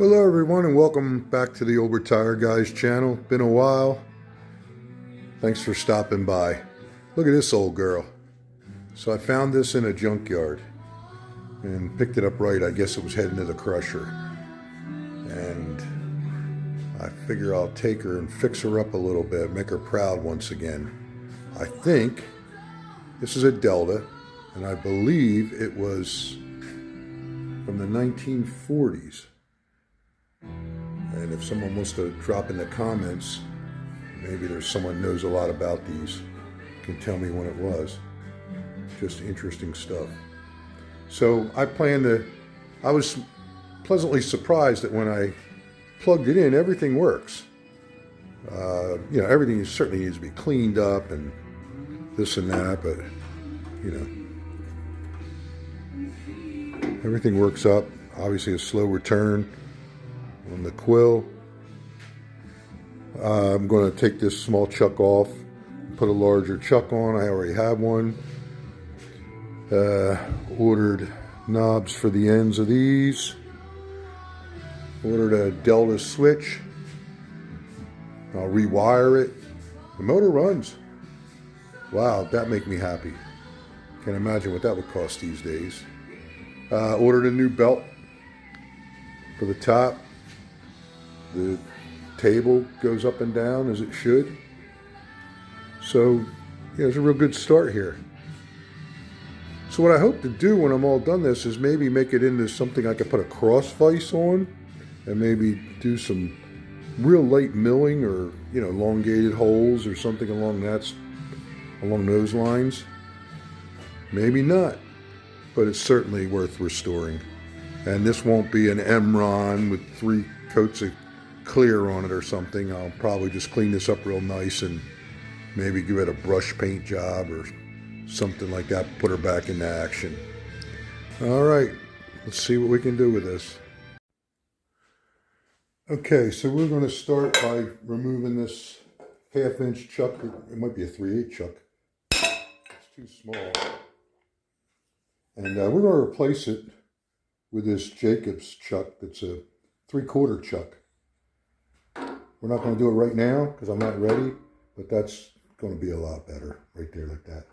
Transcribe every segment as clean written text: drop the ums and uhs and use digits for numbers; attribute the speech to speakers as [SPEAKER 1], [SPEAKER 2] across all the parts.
[SPEAKER 1] Hello everyone and welcome back to the Old Retired Guys channel. Been a while. Thanks for stopping by. Look at this old girl. So I found this in a junkyard and picked it up right. I guess it was heading to the crusher. And I figure I'll take her and fix her up a little bit, make her proud once again. I think this is a Delta, and I believe it was from the 1940s. And if someone wants to drop in the comments, maybe there's someone knows a lot about these, can tell me when it was. Just interesting stuff. So I was pleasantly surprised that when I plugged it in, everything works. Everything certainly needs to be cleaned up and this and that, but everything works up. Obviously a slow return on the Quill. I'm going to take this small chuck off, put a larger chuck on. I already have one. Ordered knobs for the ends of these. Ordered a Delta switch. I'll rewire it. The motor runs. Wow, that make me happy. Can't imagine what that would cost these days. Ordered a new belt for the top. The table goes up and down as it should. So, yeah, it's a real good start here. So what I hope to do when I'm all done this is maybe make it into something I could put a cross vise on and maybe do some real light milling or, elongated holes or something along those lines. Maybe not, but it's certainly worth restoring. And this won't be an Emron with 3 coats of clear on it or something. I'll probably just clean this up real nice and maybe give it a brush paint job or something like that, put her back into action. All right, let's see what we can do with this. Okay, so we're going to start by removing this 1/2-inch chuck. It might be a 3/8 chuck. It's too small. And we're going to replace it with this Jacobs chuck that's a 3/4 chuck. We're not going to do it right now because I'm not ready, but that's going to be a lot better right there like that.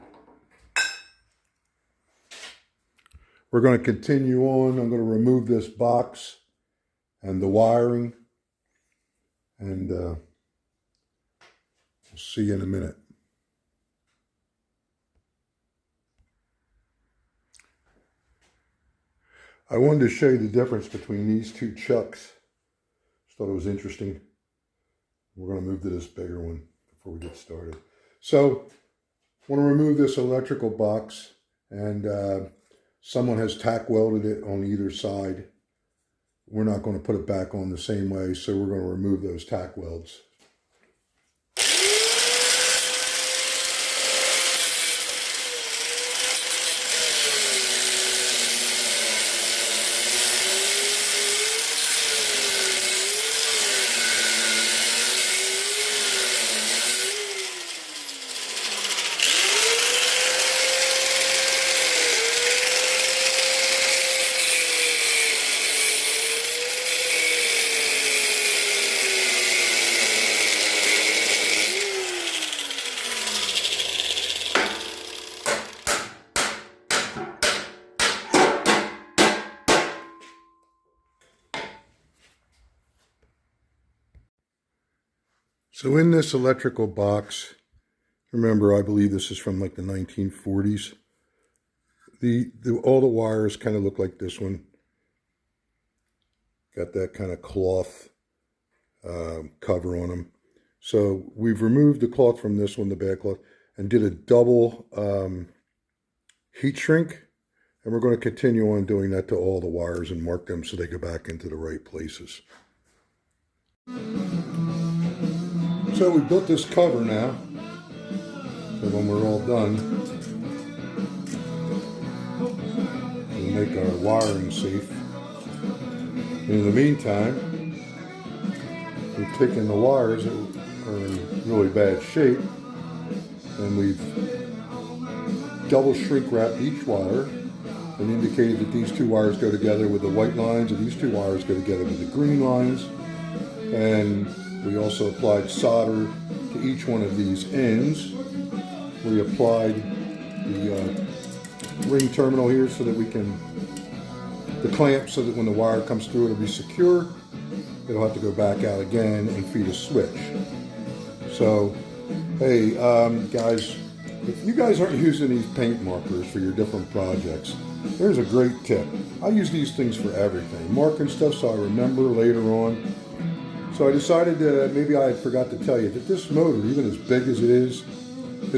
[SPEAKER 1] We're going to continue on. I'm going to remove this box and the wiring, and we'll see you in a minute. I wanted to show you the difference between these 2 chucks. Just thought it was interesting. We're going to move to this bigger one before we get started. So, I want to remove this electrical box, and someone has tack welded it on either side. We're not going to put it back on the same way, so we're going to remove those tack welds. So in this electrical box, remember, I believe this is from like the 1940s. All the wires kind of look like this one. Got that kind of cloth cover on them. So we've removed the cloth from this one, the bad cloth, and did a double heat shrink. And we're going to continue on doing that to all the wires and mark them so they go back into the right places. So we built this cover now, so when we're all done, we'll make our wiring safe. In the meantime, we've taken the wires that are in really bad shape, and we've double shrink wrapped each wire and indicated that these two wires go together with the white lines, and these two wires go together with the green lines. And we also applied solder to each one of these ends. We applied the ring terminal here so that we can, the clamp, so that when the wire comes through it'll be secure. It'll have to go back out again and feed a switch. So, hey guys, if you guys aren't using these paint markers for your different projects, there's a great tip. I use these things for everything, marking stuff so I remember later on. So I decided that maybe I forgot to tell you that this motor, even as big as it is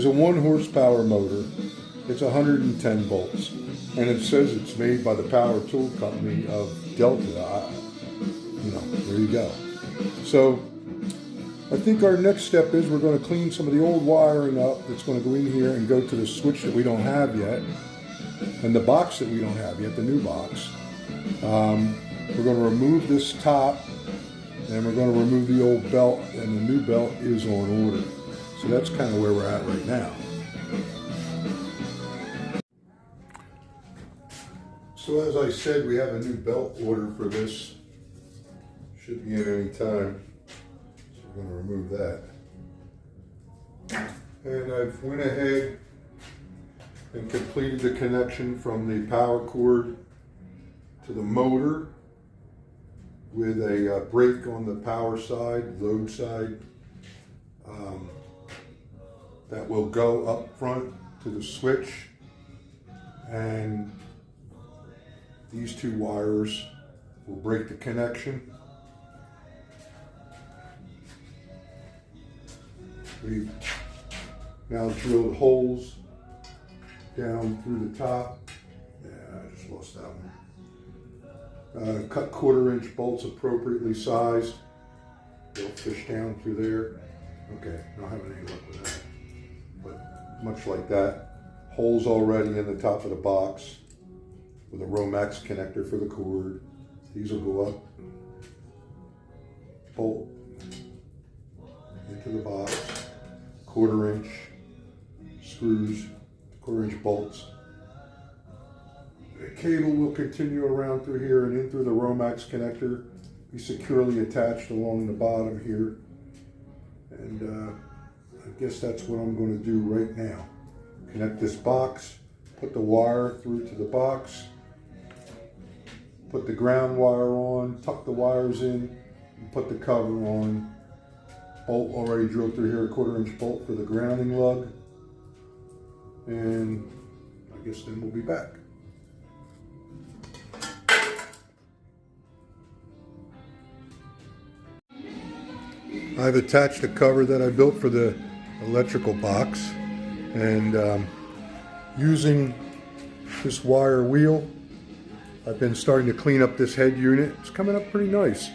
[SPEAKER 1] a 1 horsepower motor. It's 110 volts, and it says it's made by the power tool company of Delta. There you go. So I think our next step is we're going to clean some of the old wiring up that's going to go in here and go to the switch that we don't have yet, and the box that we don't have yet, the new box. We're going to remove this top, and we're going to remove the old belt, and the new belt is on order. So that's kind of where we're at right now. So as I said, we have a new belt order for this. Should be in any time. So we're going to remove that. And I've went ahead and completed the connection from the power cord to the motor with a brake on the power side, load side. That will go up front to the switch, and these two wires will break the connection. We've now drilled holes down through the top. Yeah, I just lost that one. Cut 1/4-inch bolts appropriately sized. They'll fish down through there. Okay, not having any luck with that. But much like that, holes already in the top of the box with a Romex connector for the cord. These will go up, bolt into the box, 1/4-inch screws, 1/4-inch bolts. The cable will continue around through here and in through the Romex connector, be securely attached along the bottom here. And I guess that's what I'm going to do right now. Connect this box, put the wire through to the box, put the ground wire on, tuck the wires in, and put the cover on. Bolt already drilled through here, a 1/4-inch bolt for the grounding lug. And I guess then we'll be back. I've attached a cover that I built for the electrical box, and using this wire wheel, I've been starting to clean up this head unit. It's coming up pretty nice.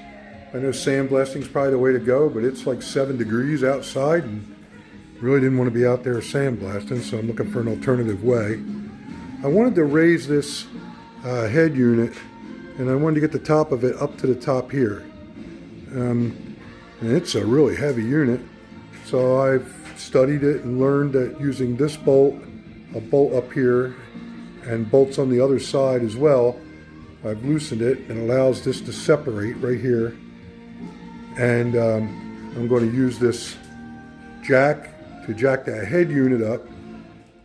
[SPEAKER 1] I know sandblasting is probably the way to go, but it's like 7 degrees outside, and really didn't want to be out there sandblasting, so I'm looking for an alternative way. I wanted to raise this head unit, and I wanted to get the top of it up to the top here. And it's a really heavy unit, so I've studied it and learned that using this bolt, a bolt up here, and bolts on the other side as well, I've loosened it and allows this to separate right here. And I'm going to use this jack to jack that head unit up,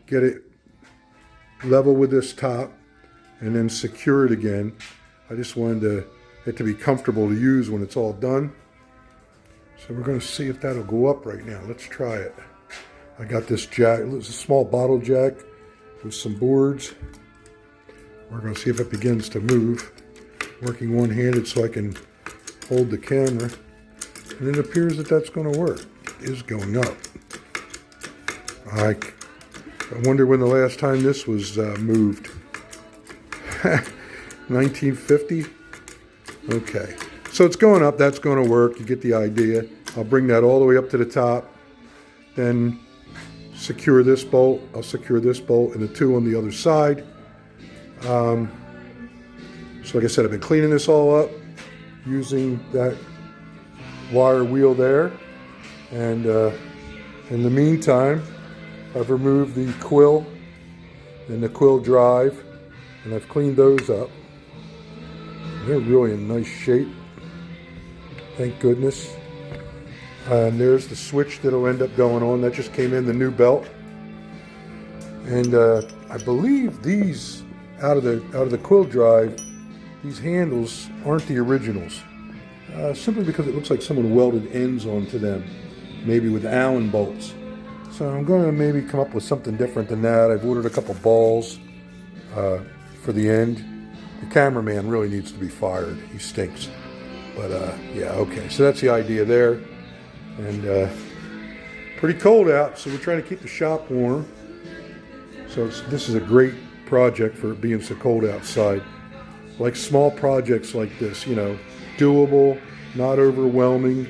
[SPEAKER 1] get it level with this top, and then secure it again. I just wanted it to be comfortable to use when it's all done. So we're going to see if that'll go up right now. Let's try it. I got this jack, it's a small bottle jack with some boards. We're going to see if it begins to move. Working one-handed so I can hold the camera. And it appears that that's going to work. It is going up. I wonder when the last time this was moved. 1950? Okay. So it's going up, that's going to work, you get the idea. I'll bring that all the way up to the top, then secure this bolt. I'll secure this bolt and the two on the other side. So like I said, I've been cleaning this all up using that wire wheel there. And in the meantime, I've removed the Quill and the Quill drive and I've cleaned those up. They're really in nice shape, thank goodness. And there's the switch that'll end up going on. That just came in, the new belt. And I believe these out of the Quill drive, these handles aren't the originals. Simply because it looks like someone welded ends onto them, maybe with Allen bolts. So I'm going to maybe come up with something different than that. I've ordered a couple balls for the end. The cameraman really needs to be fired. He stinks. But yeah, okay. So that's the idea there. And pretty cold out, so we're trying to keep the shop warm. So this is a great project for it being so cold outside. Like small projects like this, you know, doable, not overwhelming.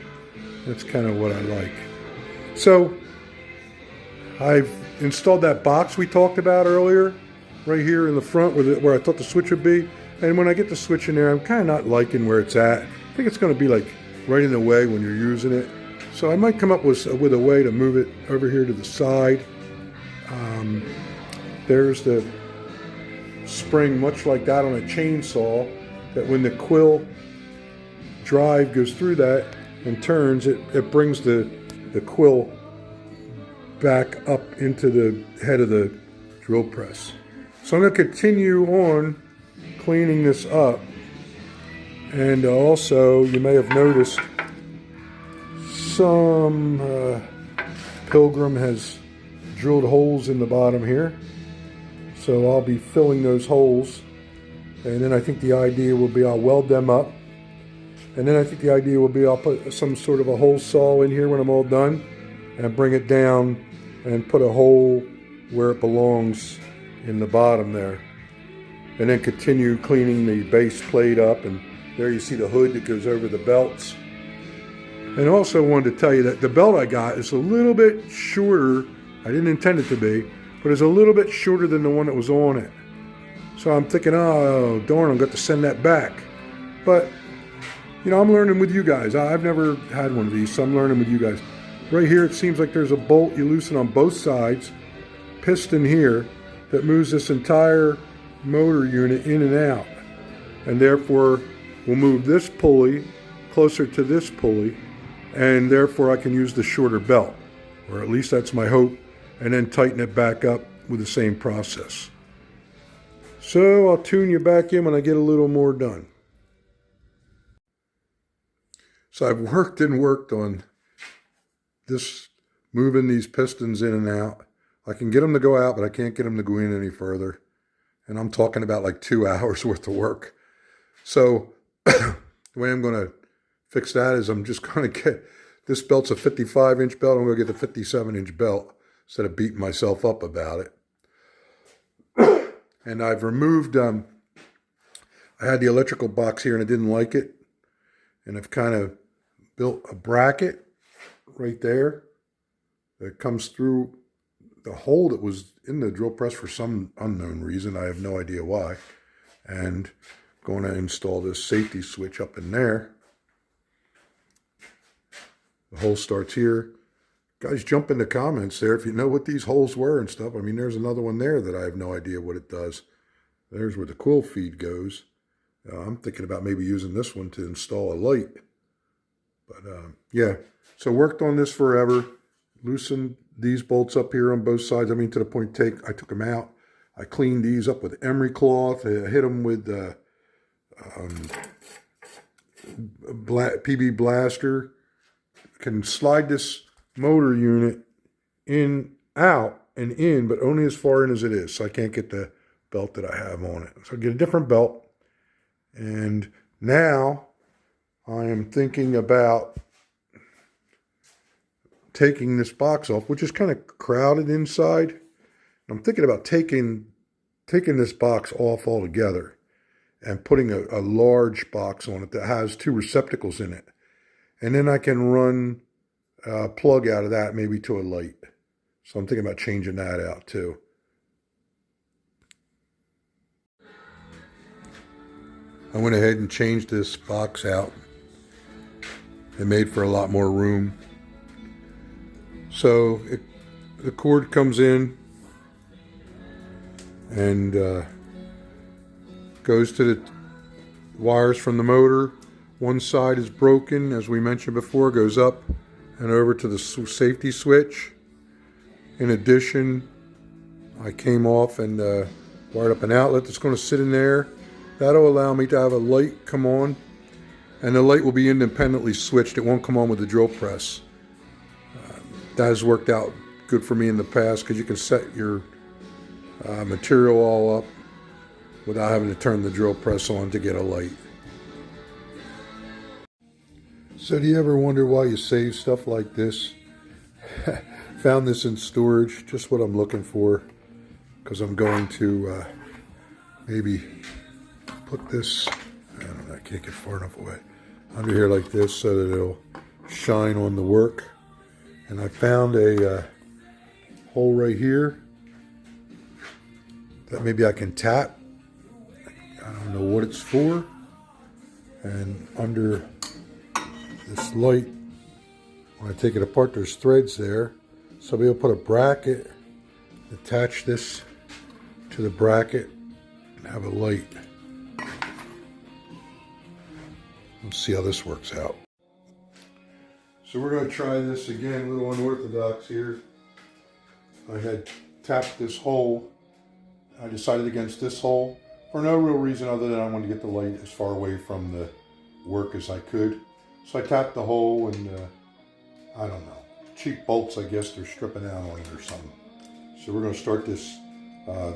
[SPEAKER 1] That's kind of what I like. So I've installed that box we talked about earlier, right here in the front where I thought the switch would be. And when I get the switch in there, I'm kind of not liking where it's at. I think it's going to be like right in the way when you're using it. So I might come up with a way to move it over here to the side. There's the spring, much like that on a chainsaw, that when the Quill drive goes through that and turns, it brings the Quill back up into the head of the drill press. So I'm going to continue on cleaning this up. And also, you may have noticed some Pilgrim has drilled holes in the bottom here. So I'll be filling those holes. And then I think the idea will be I'll weld them up. And then I think the idea will be I'll put some sort of a hole saw in here when I'm all done and bring it down and put a hole where it belongs in the bottom there. And then continue cleaning the base plate up, and there you see the hood that goes over the belts. And also wanted to tell you that the belt I got is a little bit shorter. I didn't intend it to be, but it's a little bit shorter than the one that was on it. So I'm thinking, oh darn, I'm going to send that back. But, you know, I'm learning with you guys. I've never had one of these, so I'm learning with you guys. Right here, it seems like there's a bolt you loosen on both sides, piston here, that moves this entire motor unit in and out. And therefore, we'll move this pulley closer to this pulley, and therefore I can use the shorter belt, or at least that's my hope, and then tighten it back up with the same process. So I'll tune you back in when I get a little more done. So I've worked on this, moving these pistons in and out. I can get them to go out, but I can't get them to go in any further. And I'm talking about like 2 hours worth of work. So the way I'm going to fix that is I'm just going to get, this belt's a 55-inch belt. I'm going to get the 57-inch belt instead of beating myself up about it. And I've removed, I had the electrical box here and I didn't like it. And I've kind of built a bracket right there that comes through the hole that was in the drill press for some unknown reason. I have no idea why. And I'm going to install this safety switch up in there. The hole starts here. Guys, jump in the comments there if you know what these holes were and stuff. I mean, there's another one there that I have no idea what it does. There's where the Quill feed goes. I'm thinking about maybe using this one to install a light. But yeah, so worked on this forever. Loosened these bolts up here on both sides. I mean, to the point I took them out. I cleaned these up with emery cloth. I hit them with PB Blaster. Can slide this motor unit out and in, but only as far in as it is. So I can't get the belt that I have on it. So I get a different belt. And now I am thinking about taking this box off, which is kind of crowded inside. I'm thinking about taking this box off altogether and putting a large box on it that has 2 receptacles in it. And then I can run a plug out of that maybe to a light. So I'm thinking about changing that out too. I went ahead and changed this box out. It made for a lot more room. So the cord comes in and Goes to the wires from the motor. One side is broken, as we mentioned before, goes up and over to the safety switch. In addition, I came off and wired up an outlet that's going to sit in there. That'll allow me to have a light come on, and the light will be independently switched. It won't come on with the drill press. That has worked out good for me in the past because you can set your material all up without having to turn the drill press on to get a light. So do you ever wonder why you save stuff like this? Found this in storage, just what I'm looking for, because I'm going to maybe put this, I don't know, I can't get far enough away, under here like this so that it'll shine on the work. And I found a hole right here that maybe I can tap. I don't know what it's for. And under this light, when I take it apart, there's threads there. So I'll be able to put a bracket, attach this to the bracket, and have a light. Let's see how this works out. So we're going to try this again, a little unorthodox here. I had tapped this hole. I decided against this hole for no real reason other than I wanted to get the light as far away from the work as I could. So I tapped the hole and I don't know, cheap bolts, I guess they're stripping out on it or something. So we're going to start this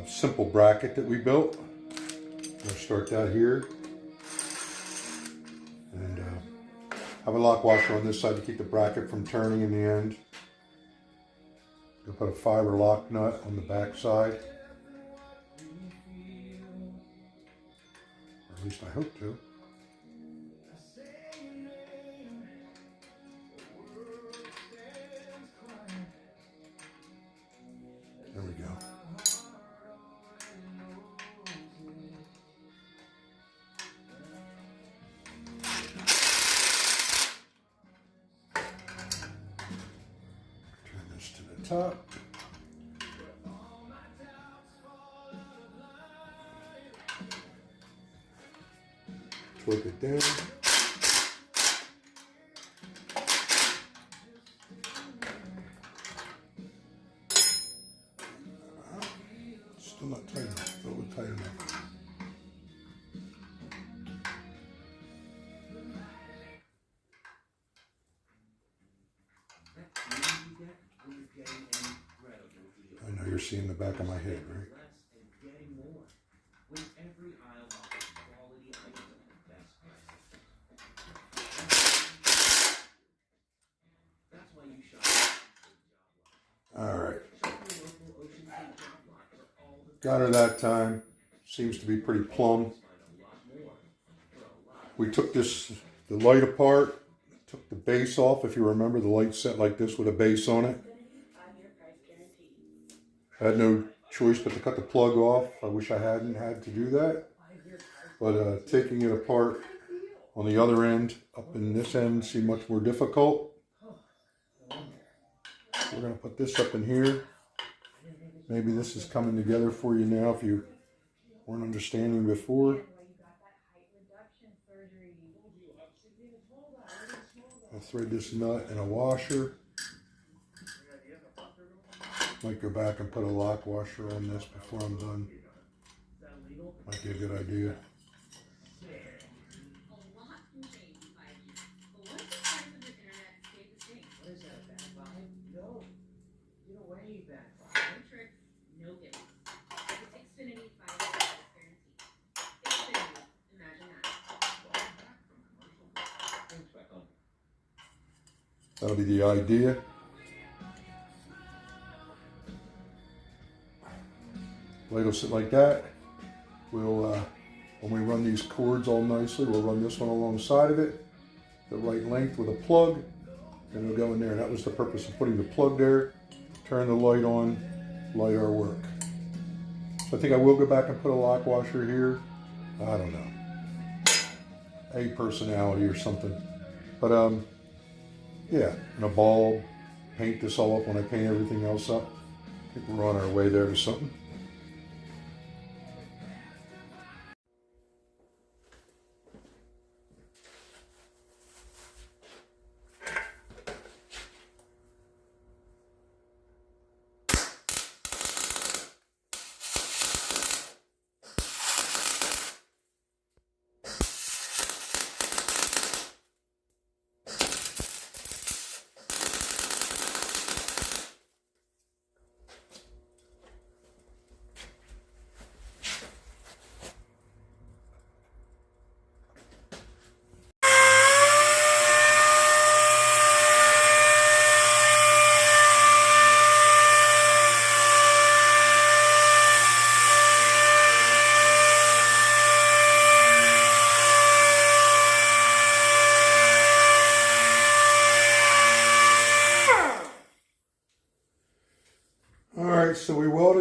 [SPEAKER 1] simple bracket that we built. I'm going to start that here. And have a lock washer on this side to keep the bracket from turning in the end. I'll put a fiber lock nut on the back side. Or at least I hope to. There we go. Turn this to the top. Flip it down. Still not tight enough, but we're tight enough. I know you're seeing the back of my head, right? All right. Got her that time. Seems to be pretty plumb. We took the light apart, took the base off. If you remember, the light's set like this with a base on it. I had no choice but to cut the plug off. I wish I hadn't had to do that. But taking it apart on the other end, up in this end, seemed much more difficult. We're going to put this up in here. Maybe this is coming together for you now if you weren't understanding before. I'll thread this nut in a washer. Might go back and put a lock washer on this before I'm done. Might be a good idea. That'll be the idea. Light will sit like that. We'll, when we run these cords all nicely, we'll run this one alongside of it, the right length with a plug, and it'll go in there. That was the purpose of putting the plug there. Turn the light on, light our work. So I think I will go back and put a lock washer here. I don't know. A personality or something. But yeah, and a bulb. Paint this all up when I paint everything else up. I think we're on our way there to something.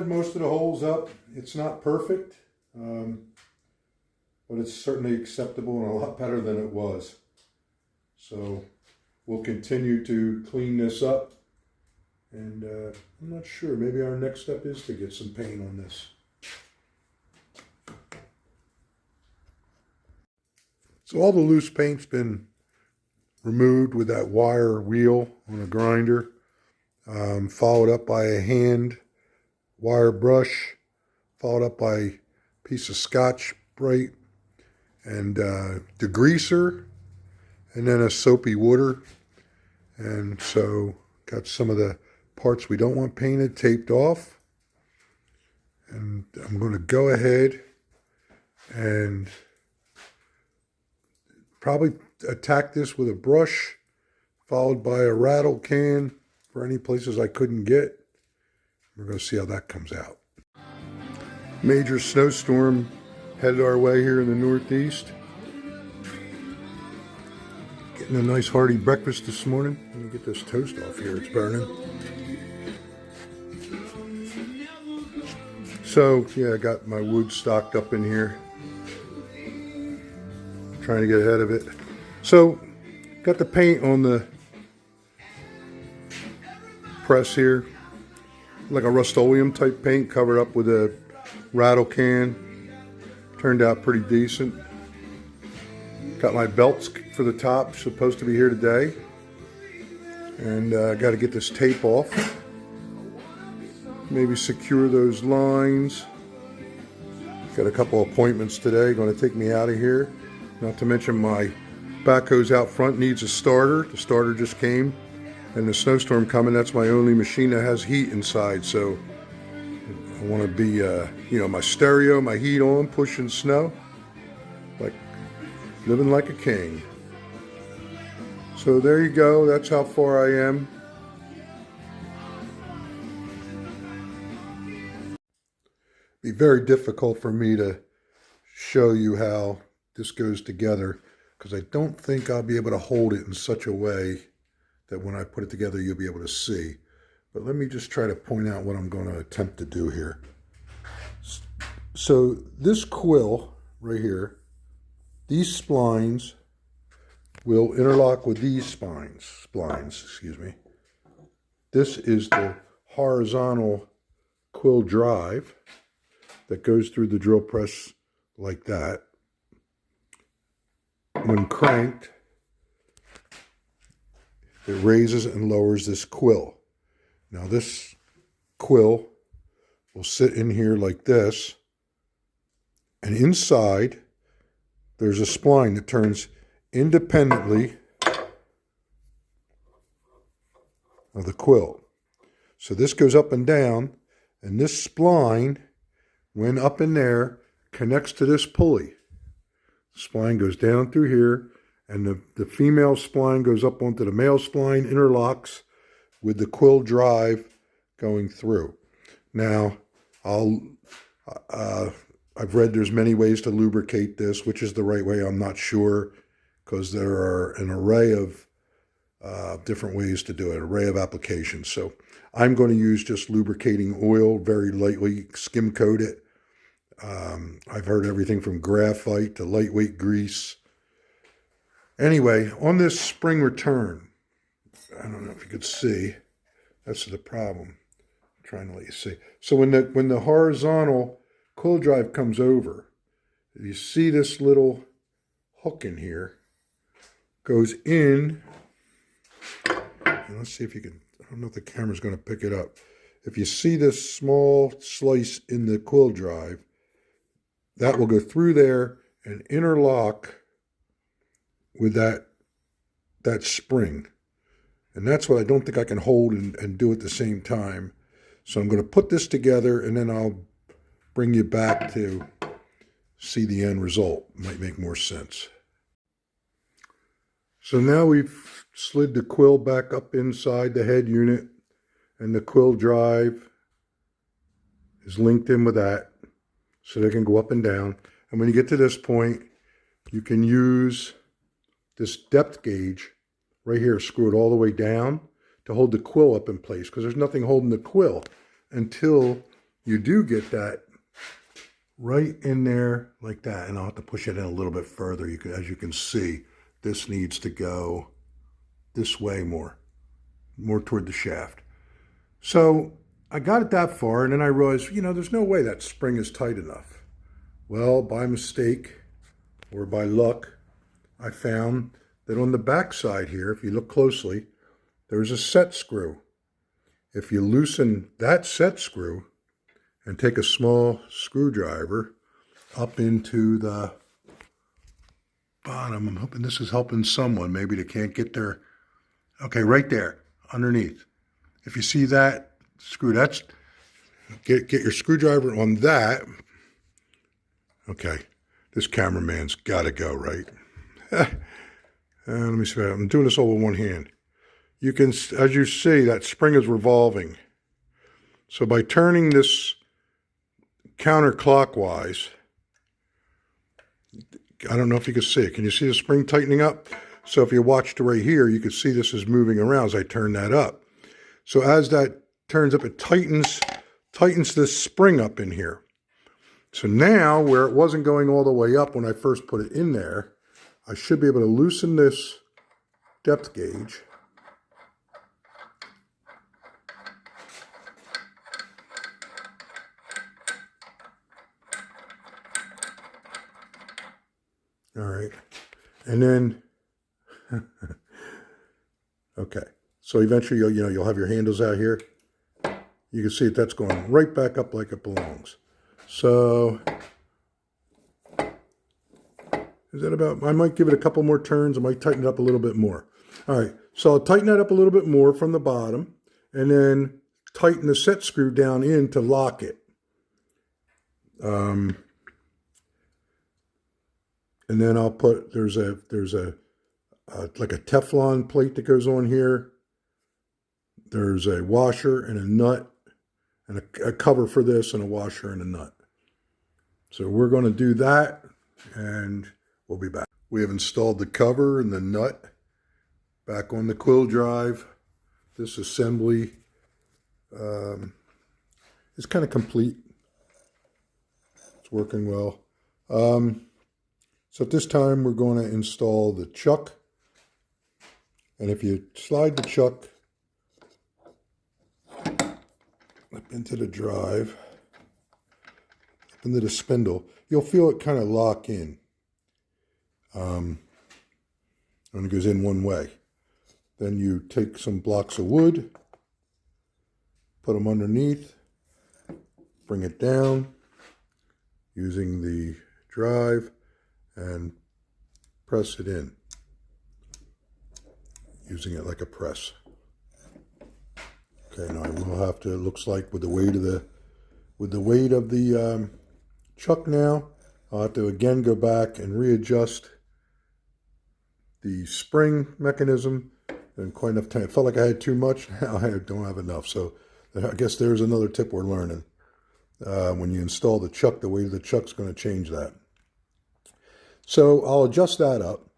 [SPEAKER 1] threaded most of the holes up. It's not perfect, but it's certainly acceptable and a lot better than it was. So we'll continue to clean this up. And I'm not sure, maybe our next step is to get some paint on this. So all the loose paint's been removed with that wire wheel on a grinder, followed up by a hand wire brush, followed up by a piece of Scotch-Brite and degreaser, and then a soapy water. And so got some of the parts we don't want painted taped off. And I'm going to go ahead and probably attack this with a brush, followed by a rattle can for any places I couldn't get. We're going to see how that comes out. Major snowstorm headed our way here in the Northeast. Getting a nice hearty breakfast this morning. Let me get this toast off here, it's burning. So, yeah, I got my wood stocked up in here. Trying to get ahead of it. So, got the paint on the press here. Like a Rust-Oleum type paint covered up with a rattle can. Turned out pretty decent. Got my belts for the top, supposed to be here today. And got to get this tape off. Maybe secure those lines. Got a couple appointments today, going to take me out of here. Not to mention my backhoe's out front needs a starter. The starter just came. And the snowstorm coming, that's my only machine that has heat inside. So I want to be, you know, my stereo, my heat on, pushing snow. Like living like a king. So there you go. That's how far I am. Be very difficult for me to show you how this goes together because I don't think I'll be able to hold it in such a way that when I put it together you'll be able to see. But let me just try to point out what I'm going to attempt to do here. So this quill right here, these splines will interlock with these splines, excuse me. This is the horizontal quill drive that goes through the drill press like that. When cranked, it raises and lowers this quill. Now this quill will sit in here like this, and inside there's a spline that turns independently of the quill. So this goes up and down, and this spline, when up in there, connects to this pulley. The spline goes down through here, and the female spline goes up onto the male spline, interlocks with the quill drive going through. Now, I've read there's many ways to lubricate this. Which is the right way, I'm not sure, because there are an array of different ways to do it, an array of applications. So I'm going to use just lubricating oil, very lightly, skim coat it. I've heard everything from graphite to lightweight grease. Anyway, on this spring return, I don't know if you could see, that's the problem. I'm trying to let you see. So when the horizontal quill drive comes over, you see this little hook in here, goes in, and let's see if you can, I don't know if the camera's going to pick it up. If you see this small slice in the quill drive, that will go through there and interlock with that spring. And that's what I don't think I can hold and do at the same time. So I'm going to put this together, and then I'll bring you back to see the end result. Might make more sense. So now we've slid the quill back up inside the head unit, and the quill drive is linked in with that, so they can go up and down. And when you get to this point, you can use this depth gauge right here, screw it all the way down to hold the quill up in place, because there's nothing holding the quill until you do get that right in there like that. And I'll have to push it in a little bit further. As you can see, this needs to go this way more toward the shaft. So I got it that far, and then I realized, there's no way that spring is tight enough. Well, by mistake or by luck, I found that on the back side here, if you look closely, there's a set screw. If you loosen that set screw and take a small screwdriver up into the bottom, I'm hoping this is helping someone. Maybe they can't get there. Okay, right there, underneath. If you see that screw, get your screwdriver on that. Okay, this cameraman's got to go, right? Let me see. I'm doing this all with one hand. You can, as you see, that spring is revolving. So by turning this counterclockwise, I don't know if you can see it. Can you see the spring tightening up? So if you watched right here, you can see this is moving around as I turn that up. So as that turns up, it tightens this spring up in here. So now, where it wasn't going all the way up when I first put it in there, I should be able to loosen this depth gauge. All right, and then, okay. So eventually, you'll have your handles out here. You can see that's going right back up like it belongs. So, is that about, I might give it a couple more turns. I might tighten it up a little bit more. All right, so I'll tighten that up a little bit more from the bottom, and then tighten the set screw down in to lock it. And then I'll put, there's a like a Teflon plate that goes on here. There's a washer and a nut, and a cover for this, and a washer and a nut. So we're going to do that, and we'll be back. We have installed the cover and the nut back on the Quill drive. This assembly is kind of complete. It's working well. So at this time, we're going to install the chuck. And if you slide the chuck up into the drive, up into the spindle, you'll feel it kind of lock in. And it goes in one way. Then you take some blocks of wood, put them underneath, bring it down using the drive, and press it in, using it like a press. Okay, now I will have to, it looks like with the weight of the chuck now, I'll have to again go back and readjust the spring mechanism. And quite enough time. It felt like I had too much. Now I don't have enough. So I guess there's another tip we're learning. When you install the chuck, the weight of the chuck's going to change that. So I'll adjust that up.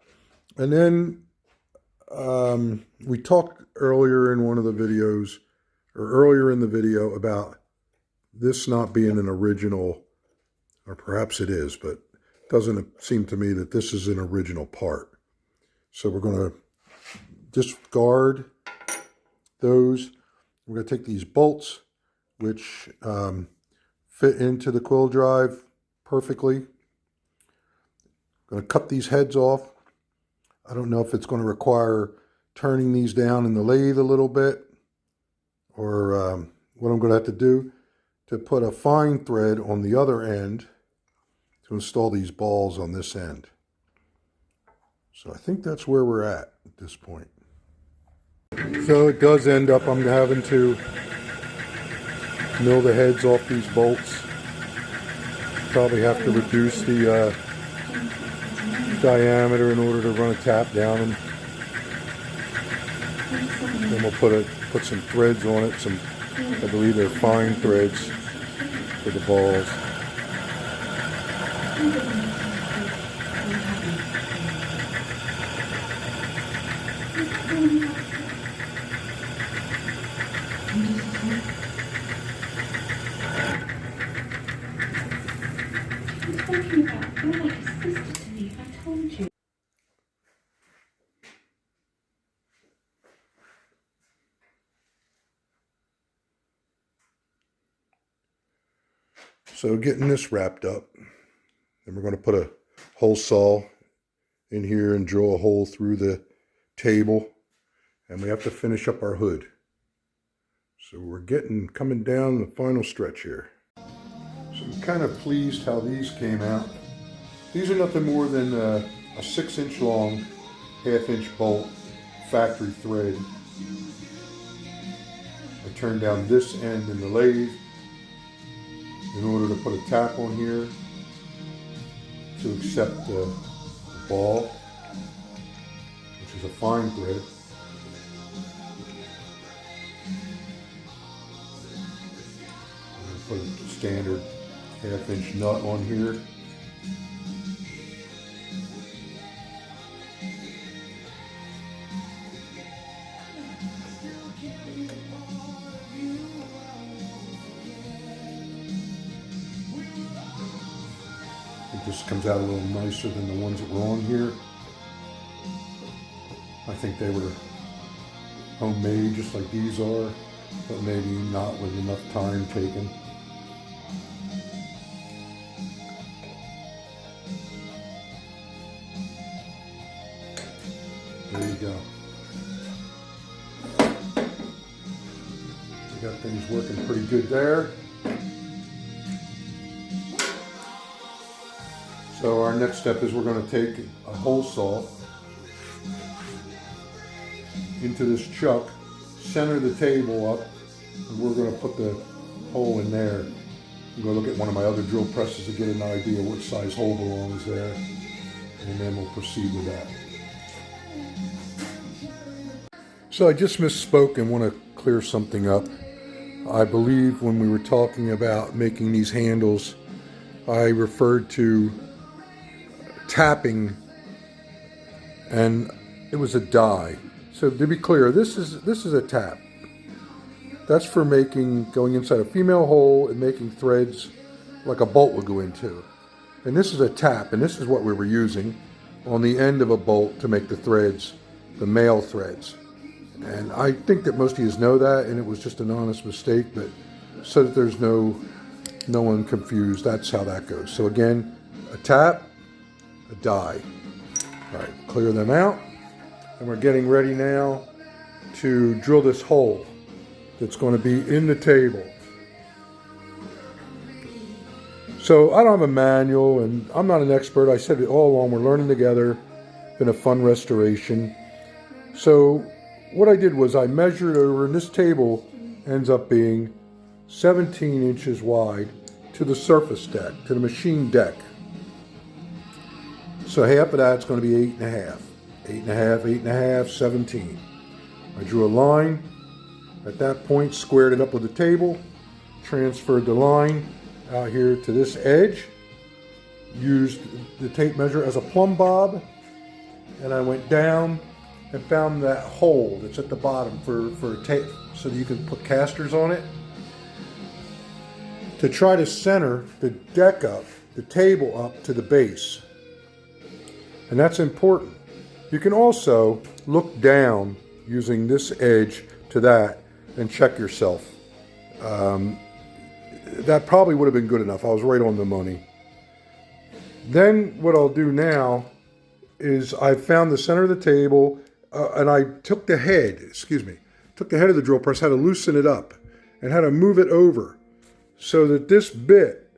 [SPEAKER 1] And then we talked earlier in one of the videos, or earlier in the video, about this not being an original, or perhaps it is, but it doesn't seem to me that this is an original part. So we're going to discard those. We're going to take these bolts, which fit into the Quill drive perfectly. I'm going to cut these heads off. I don't know if it's going to require turning these down in the lathe a little bit, or what I'm going to have to do to put a fine thread on the other end to install these balls on this end. So I think that's where we're at this point. So it does end up, I'm having to mill the heads off these bolts. Probably have to reduce the diameter in order to run a tap down them. Then we'll put some threads on it. I believe they're fine threads for the balls. So getting this wrapped up, and we're going to put a hole saw in here and drill a hole through the table, and we have to finish up our hood. So we're coming down the final stretch here. So I'm kind of pleased how these came out. These are nothing more than a 6-inch long, 1/2-inch bolt, factory thread. I turned down this end in the lathe in order to put a tap on here to accept the ball, which is a fine thread. I'm going to put a standard 1/2-inch nut on here. This comes out a little nicer than the ones that were on here. I think they were homemade just like these are, but maybe not with enough time taken. There you go. We got things working pretty good there. So our next step is we're going to take a hole saw into this chuck, center the table up, and we're going to put the hole in there. I'm going to look at one of my other drill presses to get an idea what size hole belongs there, and then we'll proceed with that. So I just misspoke and want to clear something up. I believe when we were talking about making these handles, I referred to tapping, and it was a die. So to be clear, this is a tap. That's for going inside a female hole and making threads like a bolt would go into. And this is a tap, and this is what we were using on the end of a bolt to make the threads, the male threads. And I think that most of you know that, and it was just an honest mistake, but so that there's no one confused, that's how that goes. So again, a tap, a die. All right, clear them out. And we're getting ready now to drill this hole that's going to be in the table. So I don't have a manual, and I'm not an expert. I said it all along, we're learning together. Been a fun restoration. So what I did was I measured over, and this table ends up being 17 inches wide to the surface deck, to the machine deck. So half of that's going to be 8.5. 8.5, 8.5, 17. I drew a line at that point, squared it up with the table, transferred the line out here to this edge, used the tape measure as a plumb bob, and I went down and found that hole that's at the bottom for a tape so that you can put casters on it to try to center the deck up, the table up to the base. And that's important. You can also look down using this edge to that and check yourself. That probably would have been good enough. I was right on the money. Then what I'll do now is I found the center of the table and I took the head of the drill press, had to loosen it up and had to move it over so that this bit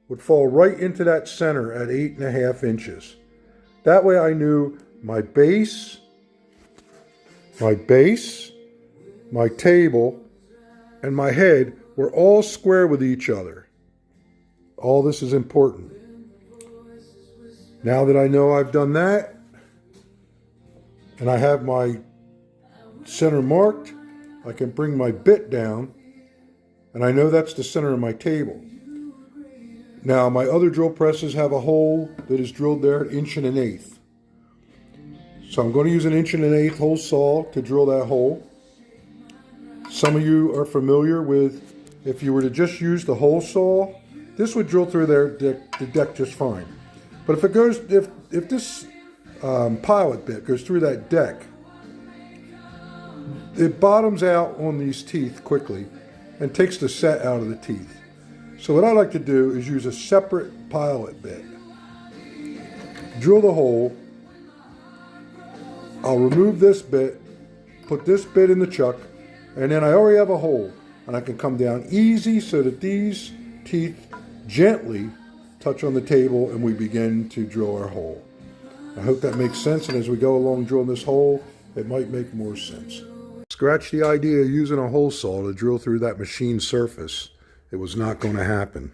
[SPEAKER 1] would fall right into that center at 8.5 inches. That way I knew my base, my table, and my head were all square with each other. All this is important. Now that I know I've done that, and I have my center marked, I can bring my bit down, and I know that's the center of my table. Now, my other drill presses have a hole that is drilled there at 1 1/8. So I'm going to use an 1 1/8 hole saw to drill that hole. Some of you are familiar with, if you were to just use the hole saw, this would drill through the deck just fine. But if this pilot bit goes through that deck, it bottoms out on these teeth quickly and takes the set out of the teeth. So what I like to do is use a separate pilot bit. Drill the hole. I'll remove this bit, put this bit in the chuck, and then I already have a hole. And I can come down easy so that these teeth gently touch on the table and we begin to drill our hole. I hope that makes sense, and as we go along drilling this hole, it might make more sense. Scratch the idea of using a hole saw to drill through that machine surface. It was not going to happen.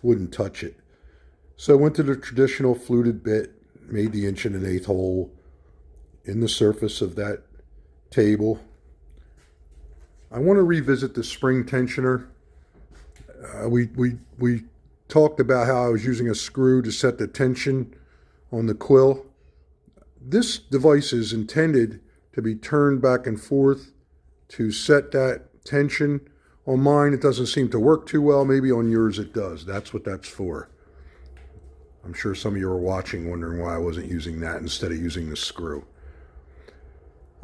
[SPEAKER 1] Wouldn't touch it. So I went to the traditional fluted bit, made the 1 1/8" hole in the surface of that table. I want to revisit the spring tensioner. We talked about how I was using a screw to set the tension on the quill. This device is intended to be turned back and forth to set that tension. On mine, it doesn't seem to work too well. Maybe on yours it does. That's what that's for. I'm sure some of you are watching wondering why I wasn't using that instead of using the screw.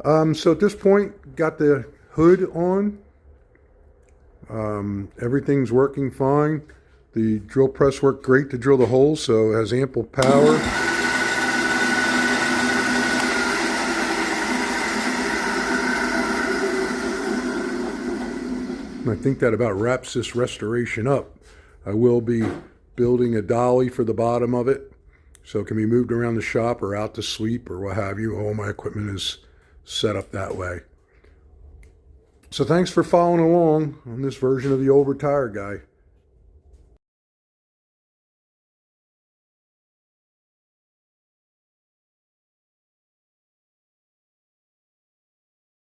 [SPEAKER 1] So at this point, got the hood on. Everything's working fine. The drill press worked great to drill the holes, so it has ample power. I think that about wraps this restoration up. I will be building a dolly for the bottom of it, so it can be moved around the shop or out to sweep or what have you. All my equipment is set up that way. So thanks for following along on this version of the old retired guy.